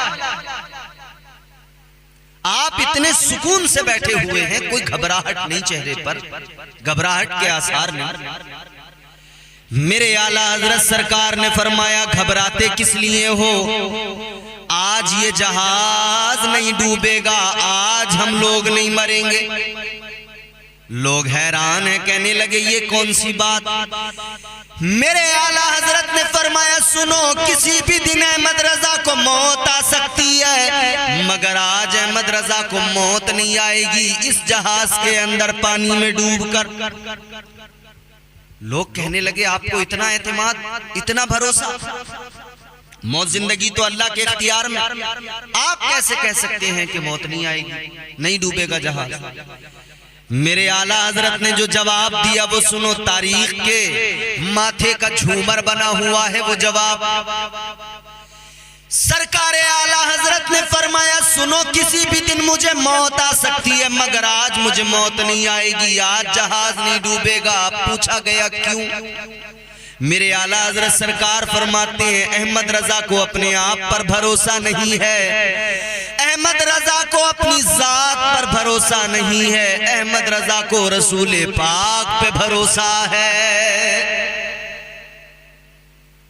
आप इतने सुकून से बैठे हुए हैं, कोई घबराहट नहीं चेहरे पर, घबराहट के आसार नहीं। मेरे आला हजरत सरकार ने फरमाया घबराते किस लिए हो, आज ये जहाज नहीं डूबेगा, आज हम लोग नहीं मरेंगे। लोग हैरान हैं, कहने लगे ये कौन सी बात। मेरे आला हजरत ने फरमाया सुनो, किसी भी दिन अहमद रजा को मौत आ सकती है, मगर आज अहमद रजा को मौत नहीं आएगी इस जहाज के अंदर पानी में डूबकर। लोग कहने लगे आपको इतना एतमाद, इतना भरोसा, मौत जिंदगी तो अल्लाह के इख्तियार में, आप कैसे कह सकते हैं कि मौत नहीं आएगी, नहीं डूबेगा जहाज। मेरे आला हजरत ने जो जवाब दिया वो सुनो, तारीख के माथे का झूमर बना हुआ है वो जवाब। सरकार आला हजरत ने फरमाया सुनो, किसी भी दिन मुझे मौत आ सकती है, मगर आज मुझे मौत नहीं आएगी, आज जहाज नहीं डूबेगा। पूछा गया क्यों। मेरे आला हजरत सरकार फरमाते हैं अहमद रजा को अपने आप पर भरोसा नहीं है, अहमद रजा को अपनी जात पर भरोसा नहीं है, अहमद रजा को रसूल पाक पे भरोसा है।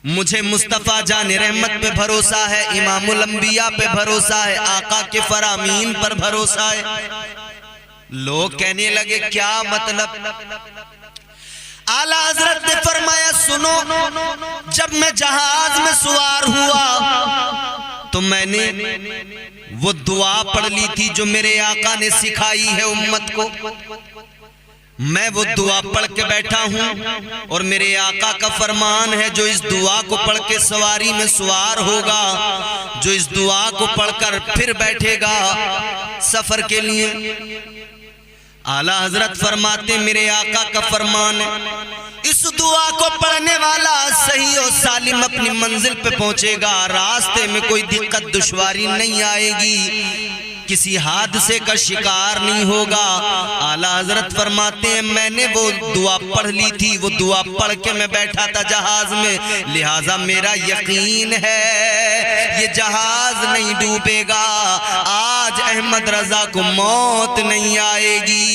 मुझे मुस्तफा जान रहमत पे भरोसा है, इमामुल अंबिया पे भरोसा है, आका के फरामीन पर भरोसा है। लोग कहने लगे क्या मतलब। आला हजरत ने फरमाया सुनो, जब मैं जहाज में सवार हुआ तो मैंने वो दुआ पढ़ ली थी जो मेरे आका ने सिखाई है उम्मत को। मैं वो दुआ पढ़ के बैठा हूं और मेरे आका का फरमान है, जो इस दुआ को पढ़ के सवारी में सवार होगा, जो इस दुआ को पढ़कर फिर बैठेगा सफर के लिए। आला हजरत फरमाते मेरे आका का फरमान है, इस दुआ को पढ़ने वाला सही और सालिम अपनी मंजिल पे पहुंचेगा, रास्ते में कोई दिक्कत दुश्वारी नहीं आएगी, किसी हादसे का शिकार नहीं होगा। आला हजरत फरमाते हैं मैंने वो दुआ पढ़ ली थी, वो दुआ पढ़ के मैं बैठा था जहाज में, लिहाजा मेरा यकीन है ये जहाज नहीं डूबेगा, आज अहमद रजा को मौत नहीं आएगी।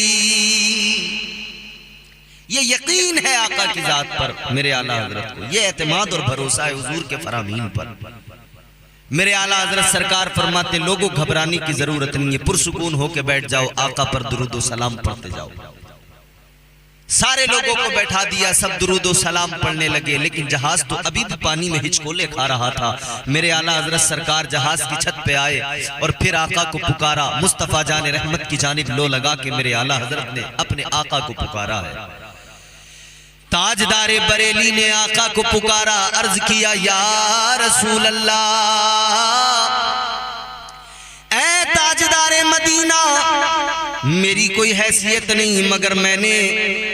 ये यकीन है आका की जात पर मेरे आला हजरत को, ये एतमाद और भरोसा है हुजूर के फरामीन पर। मेरे आला हजरत सरकार फरमाते लोगों घबराने की जरूरत नहीं है, पुरसुकून होके बैठ जाओ, आका पर दुरूद व सलाम पढ़ते जाओ। सारे लोगों को बैठा दिया, सब दुरूद व सलाम पढ़ने लगे, लेकिन जहाज तो अभी भी पानी में हिचकोले खा रहा था। मेरे आला हजरत सरकार जहाज की छत पे आए और फिर आका को पुकारा, मुस्तफा जान रहमत की जानिब लो लगा के मेरे आला हजरत ने अपने आका को पुकारा है। ताजदारे बरेली ने आका को पुकारा, अर्ज किया या रसूल अल्लाह, ऐ ताजदारे मदीना, मेरी कोई हैसियत नहीं मगर मैंने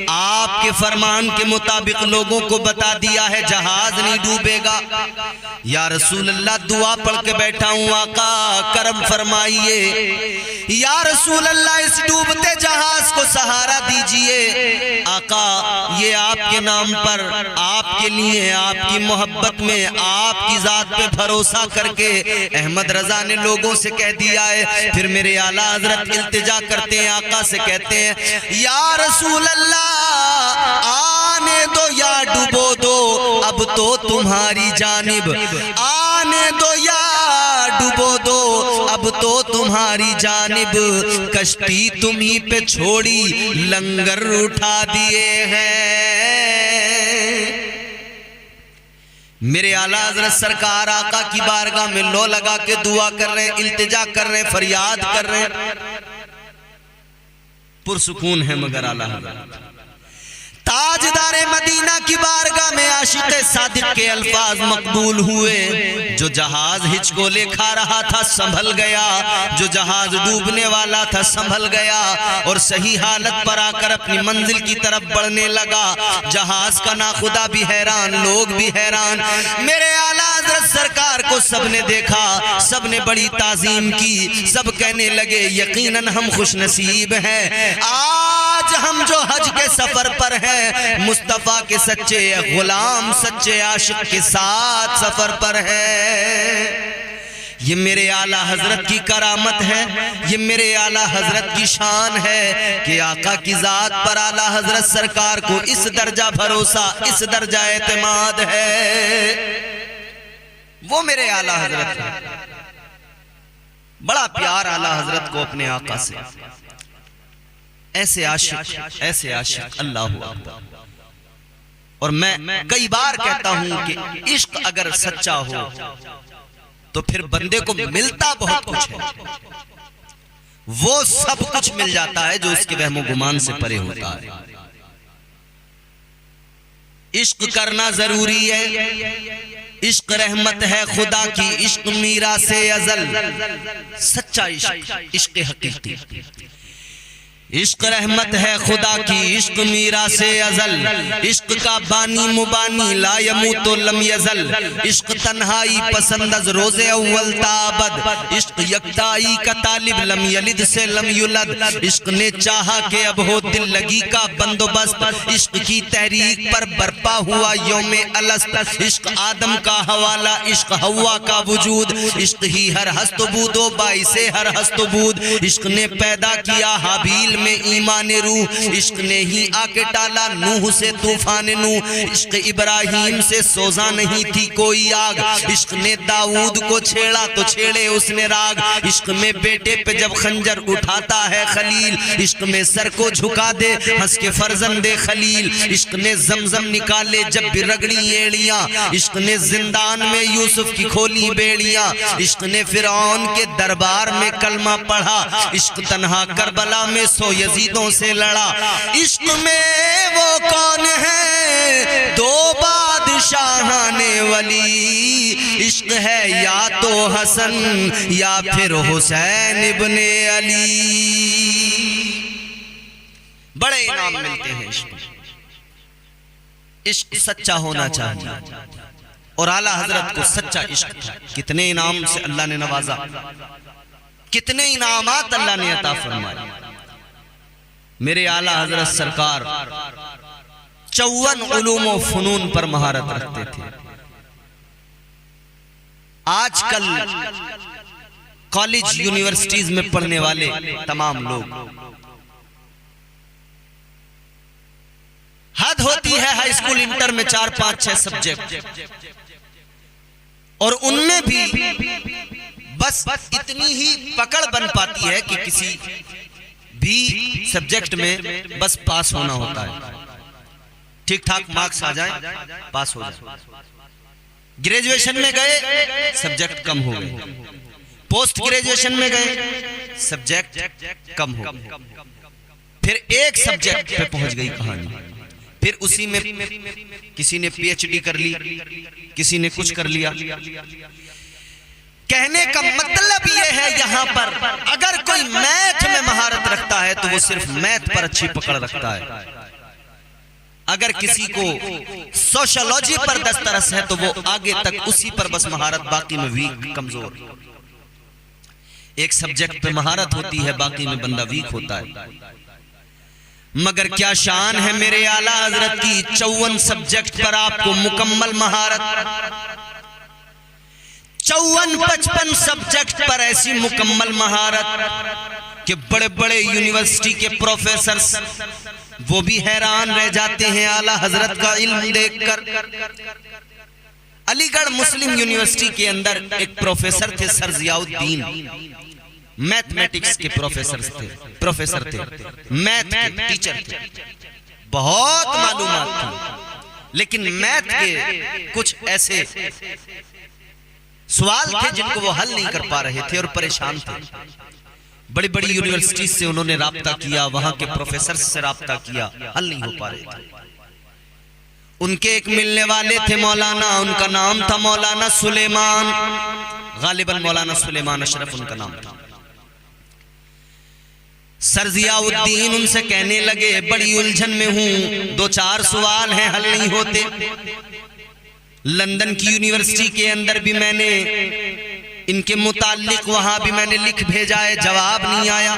आपके फरमान के मुताबिक लोगों को बता दिया है जहाज नहीं डूबेगा। या रसूल अल्लाह दुआ पढ़ के बैठा हूं, आका करम फरमाइए। या रसूल अल्लाह इस डूबते जहाज को सहारा दीजिए। आका ये आपके नाम पर, आपके लिए, आपकी मोहब्बत में, आपकी जात पे भरोसा करके अहमद रजा ने लोगों से कह दिया है। फिर मेरे आला हजरत इल्तिजा करते हैं, आका से कहते हैं या रसूल अल्लाह आने दो या डुबो दो, अब तो तुम्हारी जानिब, आने दो या डुबो दो, अब तो तुम्हारी जानिब, कश्ती तुम्ही पे छोड़ी लंगर उठा दिए हैं। मेरे आला हजरत सरकार आका की बारगाह में लो लगा के दुआ कर रहे हैं, इल्तिजा कर रहे हैं, फरियाद कर रहे हैं, पुरसुकून है मगर आला हजरत। ताजदारे मदीना की बारगाह में आशिक़ सादिक के अल्फाज मकबूल हुए। जो जहाज हिचकोले खा रहा था संभल गया, जो जहाज डूबने वाला था संभल गया और सही हालत पर आकर अपनी मंजिल की तरफ बढ़ने लगा। जहाज का नाखुदा भी हैरान, लोग भी हैरान। मेरे आला हज़रत सरकार को सबने देखा, सबने बड़ी ताजीम की, सब कहने लगे यकीनन हम खुशनसीब हैं, आज हम जो हज के सफर पर हैं मुस्तफा के सच्चे गुलाम, सच्चे आशिक के साथ सफर पर है। ये मेरे आला हजरत की करामत है, ये मेरे आला हजरत की शान है कि आका की जात पर आला हजरत सरकार को इस दर्जा भरोसा, इस दर्जा एतमाद है। वो मेरे आला हजरत है, बड़ा प्यार आला हजरत को अपने आका से। ऐसे आशिक अल्लाह अकबर। और मैं कई बार कहता हूं कि इश्क अगर सच्चा हो तो फिर बंदे को मिलता बहुत कुछ है, वो सब कुछ मिल जाता है जो उसके वहमो गुमान से परे होता है। इश्क करना जरूरी है, इश्क रहमत है खुदा की, इश्क मीरा से अजल, सच्चा इश्क, इश्क हकीकी। इश्क रहमत है खुदा की, इश्क मीरा से अजल, इश्क का बानी मुबानी ला यमूतो लम यजल, इश्क तन्हाई पसंद अज रोजे अव्वल ताबद, इश्क यकताई का तालिब लम यलिद से लम युलद, इश्क ने चाहा के अब हो दिल लगी का बंदोबस्त, इश्क की तहरीक पर बरपा हुआ यौमे अलस्त, इश्क आदम का हवाला, इश्क हवा का वजूद, इश्क ही हर हस्तबूदो बाइसे हर हस्तबूद, इश्क ने पैदा किया हाबील में ईमान रूह, इश्क ने ही आके टाला नूह से तूफान नूह, इश्क इब्राहिम से सोजा नहीं थी कोई आग, इश्क ने दाऊद को छेड़ा तो छेड़े उसने राग, इश्क में बेटे पे जब खंजर उठाता है खलील, इश्क में सर को झुका दे हंस के फर्जंदे खलील, इश्क ने जमजम निकाले जब भी रगड़ी एड़ियां, इश्क ने जिंदान में यूसुफ की खोली बेड़ियां, इश्क ने फिरौन के दरबार में कलमा पढ़ा, इश्क तन्हा करबला में सो 200 यजीदों से लड़ा। इश्क में वो कौन है दो बादशाहाने वली, इश्क है या तो हसन या फिर हुसैन इब्ने अली। बड़े इनाम मिलते हैं इश्क। इश्क सच्चा होना चाहिए और आला हजरत को सच्चा इश्क था। कितने इनाम से अल्लाह ने नवाजा, कितने इनामात अल्लाह ने अता फरमाए। मेरे आला हजरत सरकार 54 उलूम व फनून पर महारत रखते थे। आजकल कॉलेज यूनिवर्सिटीज में पढ़ने वाले तमाम लोग, हद होती है हाई स्कूल इंटर में 4, 5, 6 सब्जेक्ट, और उनमें भी बस इतनी ही पकड़ बन पाती है कि किसी भी सब्जेक्ट में बस पास होना होता है, ठीक ठाक मार्क्स आ जाए, पास हो जाए। ग्रेजुएशन में गए सब्जेक्ट कम हो गए, पोस्ट ग्रेजुएशन में गए सब्जेक्ट कम हो गए, फिर एक सब्जेक्ट पे पहुंच गई कहानी, फिर उसी में किसी ने पीएचडी कर ली, किसी ने कुछ कर लिया। कहने का मतलब यह है यहां पर अगर कोई मैथ में महारत रखता है तो वो सिर्फ मैथ पर अच्छी पकड़ रखता है। अगर किसी को सोशियोलॉजी पर दस्तरस है तो वो आगे तक उसी पर बस महारत, बाकी में वीक, कमजोर। एक सब्जेक्ट पे महारत होती है, बाकी में बंदा वीक होता है। मगर क्या शान है मेरे आला हजरत की, 54 सब्जेक्ट पर आपको मुकम्मल महारत, 54-55 सब्जेक्ट पर ऐसी मुकम्मल महारत कि बड़े बड़े यूनिवर्सिटी के प्रोफेसर वो भी हैरान रह जाते हैं आला हजरत का इल्म देखकर। अलीगढ़ मुस्लिम यूनिवर्सिटी के अंदर एक प्रोफेसर थे सर जियाउद्दीन, मैथमेटिक्स के प्रोफेसर थे, मैथ के टीचर थे, बहुत मालूमात थी, लेकिन मैथ के कुछ ऐसे सवाल थे जिनको वो हल नहीं कर पा रहे थे और परेशान थे। बड़ी बड़ी यूनिवर्सिटी से उन्होंने राब्ता किया, वहां के प्रोफेसर से राब्ता किया, हल नहीं हो पा रहे थे। उनके एक मिलने वाले थे मौलाना, उनका नाम था मौलाना सुलेमान, गालिबन मौलाना सुलेमान अशरफ उनका नाम था। सर जियाउद्दीन उनसे कहने लगे बड़ी उलझन में हूं, 2-4 सवाल हैं हल नहीं होते। लंदन की यूनिवर्सिटी के अंदर भी मैंने इनके मुताल्लिक वहां भी मैंने लिख भेजा है, जवाब नहीं आया।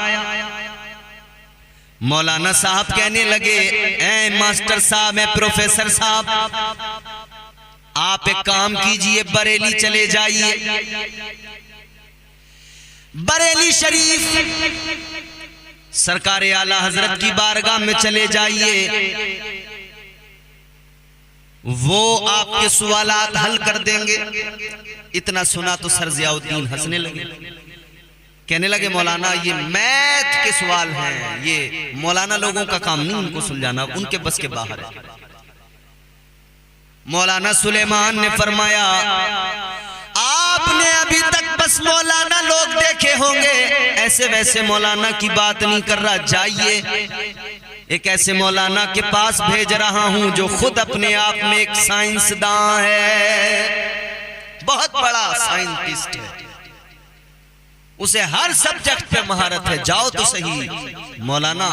मौलाना साहब कहने लगे ऐ मास्टर साहब, ऐ प्रोफेसर साहब, आप एक काम कीजिए, बरेली चले जाइए, बरेली शरीफ सरकार आला हजरत की बारगाह में चले जाइए, वो आपके सवालात हल कर देंगे। इतना सुना तो सर जियाउद्दीन हंसने लगे, कहने लगे मौलाना ये मैथ के सवाल हैं, ये मौलाना लोगों का काम नहीं उनको सुलझाना, उनके बस के बाहर है। मौलाना सुलेमान ने फरमाया आपने अभी तक बस मौलाना लोग देखे होंगे, ऐसे वैसे मौलाना की बात नहीं कर रहा, जाइए एक ऐसे मौलाना के पास भेज रहा हूं जो खुद अपने आप में एक साइंसदान है, बहुत बड़ा साइंटिस्ट है, उसे हर सब्जेक्ट पे महारत है, जाओ तो सही। मौलाना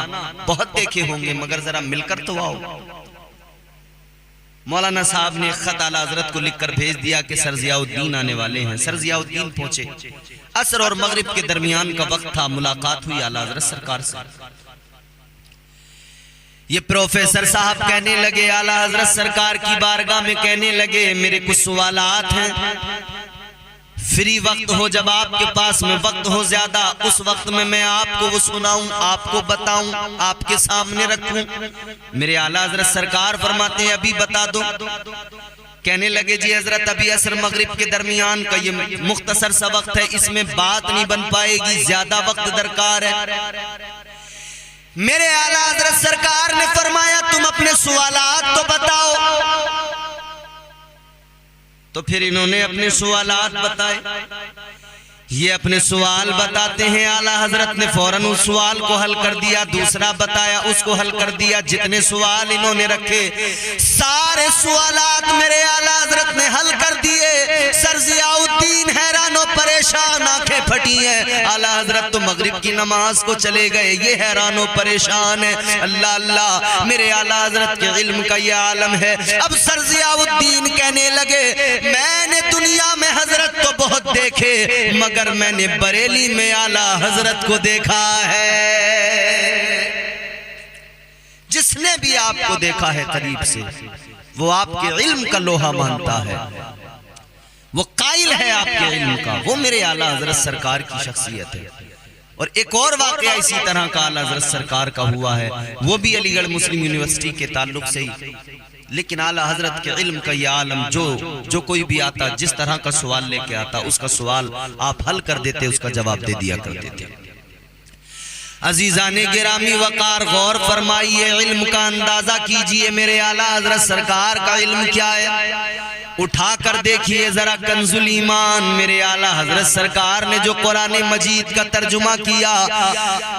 बहुत देखे होंगे मगर जरा मिलकर तो आओ। मौलाना साहब ने खत आला हजरत को लिखकर भेज दिया कि सर जियाउद्दीन आने वाले हैं। सर जियाउद्दीन पहुंचे, असर और मगरिब के दरमियान का वक्त था, मुलाकात हुई आला हजरत सरकार से। ये प्रोफेसर साहब कहने लगे आला हजरत सरकार की बारगाह में, कहने लगे मेरे कुछ सवालात हैं, फ्री वक्त हो जब आपके पास में वक्त हो ज्यादा, उस वक्त में मैं आपको वो सुनाऊं, आपको बताऊं, आपके सामने रखूं। मेरे आला हजरत सरकार फरमाते हैं अभी बता दो। कहने लगे जी हजरत अभी असर मगरिब के दरमियान का ये मुख्तसर सा वक्त है, इसमें बात नहीं बन पाएगी, ज्यादा वक्त दरकार है। मेरे आला हजरत सरकार ने फरमाया तुम अपने सवालात तो बताओ। तो फिर इन्होंने अपने सवालात बताए। ये अपने सवाल बताते हैं, आला हजरत ने फौरन उस सवाल को हल कर दिया, दूसरा बताया उसको हल कर दिया। जितने सवाल इन्होंने रखे सारे सवालात मेरे आला हजरत ने हल कर दिए। सर जियाउद्दीन हैरान और परेशान, आंखें फटी हैं। आला हजरत तो मगरिब की नमाज को चले गए, ये हैरान और परेशान है। अल्लाह अल्लाह, मेरे आला हजरत के इल्म का ये आलम है। अब सर जियाउद्दीन कहने लगे, मैंने दुनिया में हजरत तो बहुत देखे, मगर मैंने बरेली में आला हजरत को देखा है। जिसने भी आपको देखा है करीब से, वो आपके इल्म का लोहा मानता है, वो कायल है आपके इल्म का। वो मेरे आला हजरत सरकार की शख्सियत है। और एक और वाकया इसी तरह का आला हजरत सरकार का हुआ है, वो भी अलीगढ़ मुस्लिम यूनिवर्सिटी के ताल्लुक से ही। लेकिन आला हजरत के इल्म का यह आलम, जो कोई भी आता, जिस तरह का सवाल लेके आता, उसका सवाल आप हल कर देते, उसका जवाब दे दिया करते थे। अजीजाने गिरामी वकार, गौर फरमाइए, इल्म का अंदाजा कीजिए मेरे आला हजरत सरकार का इल्म क्या है। उठा कर देखिए जरा कंजुल ईमान, मेरे आला हजरत सरकार ने जो कुरान मजीद का तर्जुमा किया,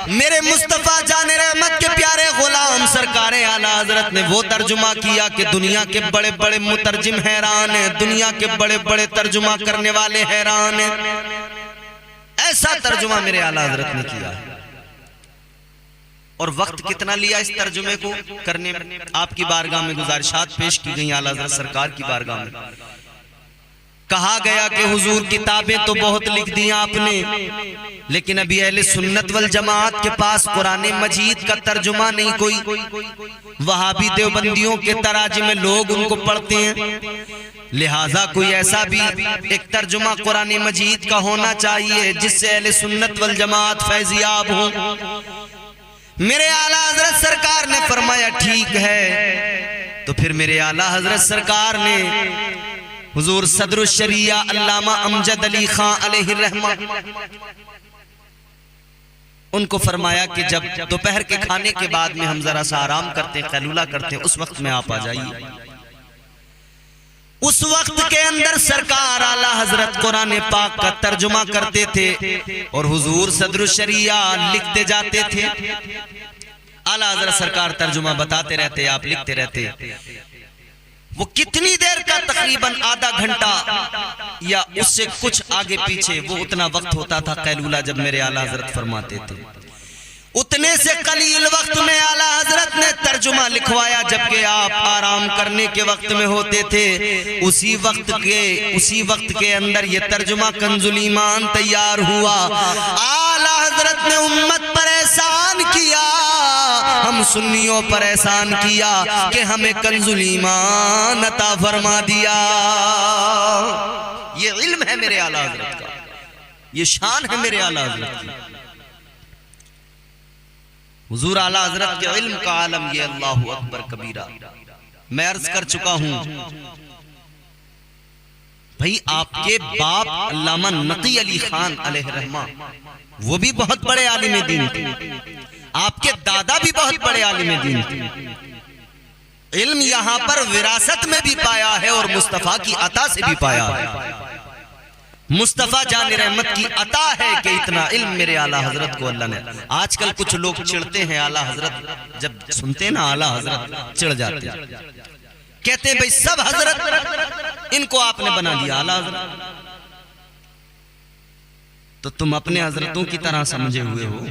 मेरे मुस्तफा जाने रहमत के प्यारे गुलाम सरकार आला हजरत ने वो तर्जुमा किया कि दुनिया के बड़े बड़े मुतरजिम हैरान है, दुनिया के बड़े बड़े तर्जुमा करने वाले हैरान है। ऐसा तर्जुमा मेरे आला हजरत ने किया है। और वक्त कितना लिया इस तर्जुमे को करने में। आपकी बारगाह में गुजारिशात पेश की गई आला हज़रत सरकार की बारगाह में। कहा गया कि हुजूर किताबें तो बहुत लिख दी आपने, लेकिन अभी अहले सुन्नत वल जमात के पास कुरान मजीद का तर्जुमा नहीं कोई। वहाबी देवबंदियों के तराजिम में लोग उनको पढ़ते हैं, लिहाजा कोई ऐसा भी एक तर्जुमा कुरान मजीद का होना चाहिए जिससे अहले सुन्नत वल जमात फैजियाब हो। मेरे आला हजरत सरकार ने फरमाया ठीक है। तो फिर मेरे आला हजरत सरकार ने हुजूर सदरुल शरिया अल्लामा अमजद अली खां अलैहि रहमा उनको फरमाया कि जब दोपहर के खाने के बाद में हम जरा सा आराम करते हैं, कैलूला करते हैं, उस वक्त में आप आ जाइए। उस वक्त के अंदर सरकार आला हजरत कुरान पाक का तर्जुमा करते थे और हुजूर सदरुल शरिया लिखते जाते थे। आला हजरत सरकार तर्जुमा बताते रहते, आप लिखते रहते। वो कितनी देर का, तकरीबन आधा घंटा या उससे कुछ आगे पीछे, वो उतना वक्त होता था कैलूला जब मेरे आला हजरत फरमाते थे। उतने से कलील वक्त में आला हजरत ने तर्जुमा लिखवाया, जबकि आप आराम करने के वक्त में होते थे। उसी वक्त के अंदर ये तर्जुमा कंजुल ईमान तैयार हुआ। आला हजरत ने उम्मत पर एहसान किया, हम सुन्नियों पर एहसान किया कि हमें कंजुल ईमान अता फरमा दिया। ये इल्म है मेरे आला हजरत का, ये शान है मेरे आला हजरत की। हुजूर आला हजरत के इल्म का आलम ये अल्लाहु अकबर कबीरा। मैं अर्ज कर चुका हूं भाई, आपके बाप अल्लामा नकी अली खान अलैहि रहमा वो भी बहुत बड़े आलिम दीन थे, आपके दादा भी बहुत बड़े आलिम दीन थे। इल्म यहां पर विरासत में भी पाया है और मुस्तफा की अता से भी पाया है। मुस्तफा जान रहमत की अता है कि इतना इल्म मेरे आला हजरत को अल्लाह ने। आजकल कुछ लोग चिढ़ते हैं, आला हजरत जब सुनते हैं ना आला हजरत चिढ़ जाते हैं, कहते हैं भाई सब हजरत इनको आपने बना दिया आला हजरत। तो तुम अपने हजरतों की तरह समझे हुए हो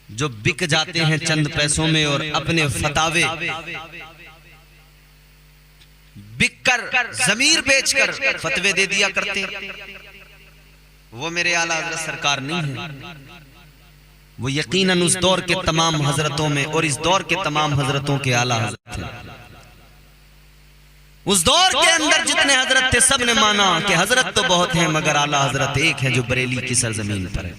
जो बिक जाते हैं चंद पैसों में और अपने फतावे बिककर, जमीर बेचकर फतवे दे दिया करते हैं। वो मेरे आला हजरत सरकार नहीं है। वो यकीनन उस दौर के तमाम हजरतों में और इस दौर के तमाम हजरतों के आला हजरत थे। उस दौर के अंदर जितने हजरत थे सब ने माना कि हजरत तो बहुत हैं मगर आला हजरत एक है जो बरेली की सरजमीन पर है।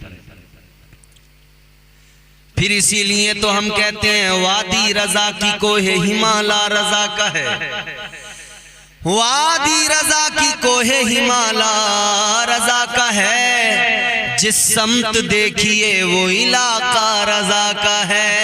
फिर इसीलिए तो हम कहते हैं वादी रजा की कोहे हिमाला रजा का है, वादी रजा की कोहे हिमाला रजा का है, जिस समत देखिए वो इलाका रजा का है।